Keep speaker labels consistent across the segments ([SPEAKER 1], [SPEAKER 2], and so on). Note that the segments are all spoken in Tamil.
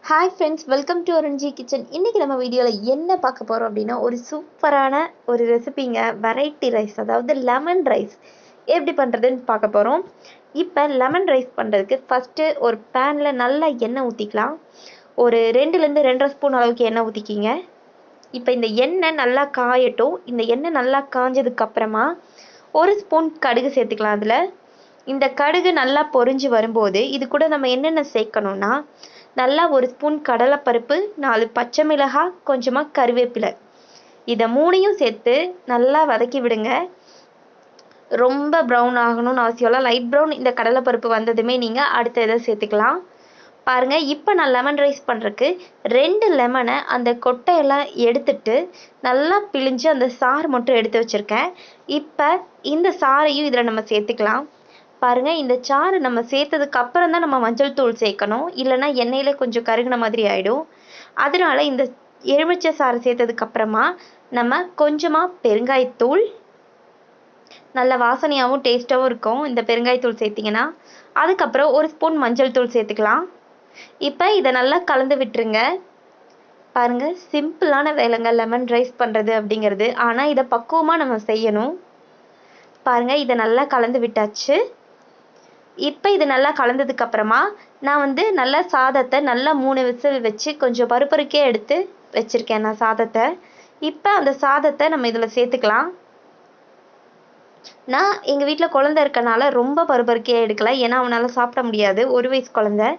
[SPEAKER 1] Hi friends, welcome to RNG kitchen. இன்றைக்கி நம்ம வீடியோவில் என்ன பார்க்க போகிறோம் அப்படின்னா, ஒரு சூப்பரான ஒரு ரெசிபிங்க. வெரைட்டி ரைஸ், அதாவது லெமன் ரைஸ் எப்படி பண்ணுறதுன்னு பார்க்க போகிறோம். இப்போ லெமன் ரைஸ் பண்ணுறதுக்கு ஃபஸ்ட்டு ஒரு பேனில் நல்லா எண்ணெய் ஊற்றிக்கலாம். ஒரு 2லேருந்து 2.5 ஸ்பூன் அளவுக்கு எண்ணெய் ஊற்றிக்கிங்க. இப்போ இந்த எண்ணெய் நல்லா காயட்டும். இந்த எண்ணெய் நல்லா காஞ்சதுக்கப்புறமா 1 ஸ்பூன் கடுகு சேர்த்துக்கலாம். அதில் இந்த கடுகு நல்லா பொரிஞ்சு வரும்போது இது கூட நம்ம என்னென்ன சேர்க்கணுன்னா, நல்லா 1 ஸ்பூன் கடலைப்பருப்பு, 4 பச்சை மிளகாய், கொஞ்சமாக கருவேப்பிலை, இதை 3யும் சேர்த்து நல்லா வதக்கி விடுங்க. ரொம்ப ப்ரௌன் ஆகணும்னு அவசியம் இல்லை. லைட் ப்ரௌன் இந்த கடலைப்பருப்பு வந்ததுமே நீங்கள் அடுத்த இதை சேர்த்துக்கலாம். பாருங்கள், இப்போ நான் லெமன் ரைஸ் பண்ணுறதுக்கு 2 லெமனை அந்த கொட்டையெல்லாம் எடுத்துட்டு நல்லா பிழிஞ்சு அந்த சாறு மட்டும் எடுத்து வச்சுருக்கேன். இப்போ இந்த சாறையும் இதில் நம்ம சேர்த்துக்கலாம். பாருங்கள், இந்த சாறு நம்ம சேர்த்ததுக்கு அப்புறம் தான் நம்ம மஞ்சள் தூள் சேர்க்கணும், இல்லைன்னா எண்ணெயில் கொஞ்சம் கருகின மாதிரி ஆகிடும். அதனால இந்த எலுமிச்சை சாறு சேர்த்ததுக்கப்புறமா நம்ம கொஞ்சமாக பெருங்காயத்தூள், நல்ல வாசனையாகவும் டேஸ்ட்டாகவும் இருக்கும் இந்த பெருங்காயத்தூள் சேர்த்திங்கன்னா. அதுக்கப்புறம் 1 ஸ்பூன் மஞ்சள் தூள் சேர்த்துக்கலாம். இப்போ இதை நல்லா கலந்து விட்டுருங்க. பாருங்கள், சிம்பிளான வேலைங்க லெமன் ரைஸ் பண்ணுறது அப்படிங்கிறது. ஆனால் இதை பக்குவமாக நம்ம செய்யணும். பாருங்கள், இதை நல்லா கலந்து விட்டாச்சு. இப்போ இது நல்லா கலந்ததுக்கப்புறமா நான் நல்லா சாதத்தை நல்லா 3 விசில் வச்சு கொஞ்சம் பருப்பருக்கே எடுத்து வச்சுருக்கேன் நான் சாதத்தை. இப்போ அந்த சாதத்தை நம்ம இதில் சேர்த்துக்கலாம். நான் எங்கள் வீட்டில் குழந்தை இருக்கனால ரொம்ப பருப்பருக்கே எடுக்கலை, ஏன்னா அவனால் சாப்பிட முடியாது, 1 வயசு குழந்தை.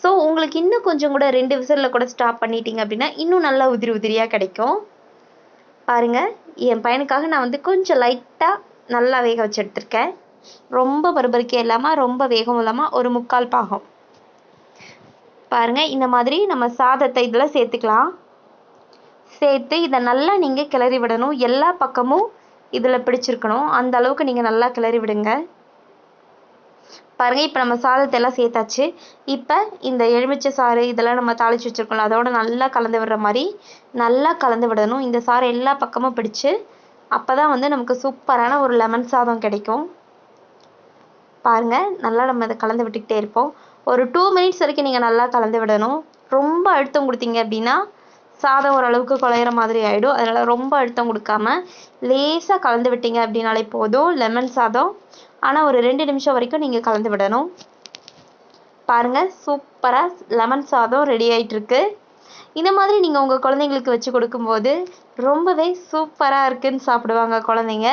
[SPEAKER 1] ஸோ உங்களுக்கு இன்னும் கொஞ்சம் கூட 2 விசிலில் கூட ஸ்டாப் பண்ணிட்டீங்க அப்படின்னா இன்னும் நல்லா உதிரி உதிரியாக கிடைக்கும். பாருங்கள், என் பையனுக்காக நான் கொஞ்சம் லைட்டாக நல்லா வேக வச்சு எடுத்திருக்கேன். ரொம்ப பருபருக்கே இல்லாமல் ரொம்ப வேகம் இல்லாமல் ஒரு 3/4 பாகம். பாருங்கள், இந்த மாதிரி நம்ம சாதத்தை இதில் சேர்த்துக்கலாம். சேர்த்து இதை நல்லா நீங்கள் கிளறி விடணும். எல்லா பக்கமும் இதில் பிடிச்சிருக்கணும், அந்த அளவுக்கு நீங்கள் நல்லா கிளறி விடுங்க. பாருங்கள், இப்போ நம்ம சாதத்தை எல்லாம் சேர்த்தாச்சு. இப்போ இந்த எலுமிச்சை சாறு இதெல்லாம் நம்ம தாளித்து வச்சுருக்கோம்ல, அதோட நல்லா கலந்து விடுற மாதிரி நல்லா கலந்து விடணும். இந்த சாறு எல்லா பக்கமும் பிடிச்சு, அப்போ தான் நமக்கு சூப்பரான ஒரு லெமன் சாதம் கிடைக்கும். பாருங்கள், நல்லா நம்ம இதை கலந்து விட்டுக்கிட்டே இருப்போம். ஒரு 2 மினிட்ஸ் வரைக்கும் நீங்கள் நல்லா கலந்து விடணும். ரொம்ப அழுத்தம் கொடுத்தீங்க அப்படின்னா சாதம் ஓரளவுக்கு குழையிற மாதிரி ஆகிடும். அதனால் ரொம்ப அழுத்தம் கொடுக்காம லேசாக கலந்து விட்டீங்க அப்படின்னாலே போதும் லெமன் சாதம். ஆனால் ஒரு 2 நிமிஷம் வரைக்கும் நீங்கள் கலந்து விடணும். பாருங்கள், சூப்பராக லெமன் சாதம் ரெடி ஆகிட்டுருக்கு. இந்த மாதிரி நீங்கள் உங்கள் குழந்தைங்களுக்கு வச்சு கொடுக்கும்போது ரொம்பவே சூப்பராக இருக்குதுன்னு சாப்பிடுவாங்க குழந்தைங்க.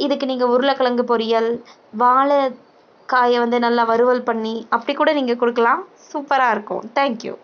[SPEAKER 1] இதுக்கு நீங்கள் உருளைக்கிழங்கு பொரியல், வாழைக்காயை நல்லா வறுவல் பண்ணி அப்படி கூட நீங்கள் கொடுக்கலாம். சூப்பராக இருக்கும். தேங்க்யூ.